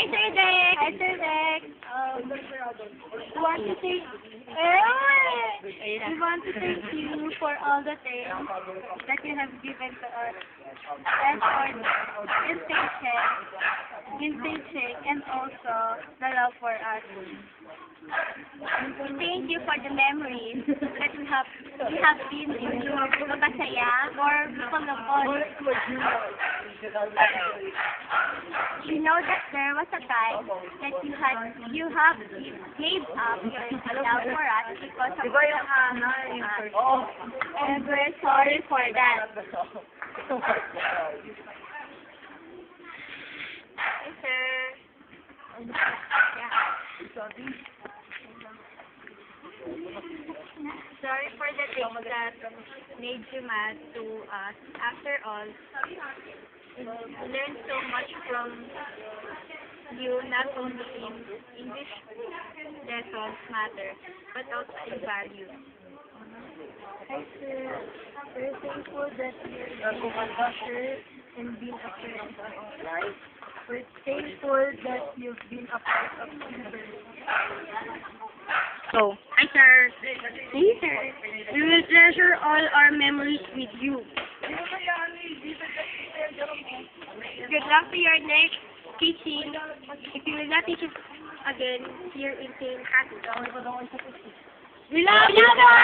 Hi, Sir Dex! Hi, Sir Dex! We want to thank... We want to thank you for all the things that you have given to us. Effort, intake, and also the love for us. Thank you for the memories that we have been through. Mapasaya or pagkapon. We know that there was a time that you have gave up your love for us because of and we're sorry for that. Hey, sir. Yeah. Sorry for the things that made you mad to us. After all, we learned so much from you, not only in English lessons matter, but also in value. Hi, sir. We're thankful that you're being a teacher and being a friend. We're thankful that you've been a part of university. So, Hi, sir. Hey, sir. We will treasure all our memories with you. Good luck to your next teaching. If you will not teach us again here in St. Catherine, we love you, sir!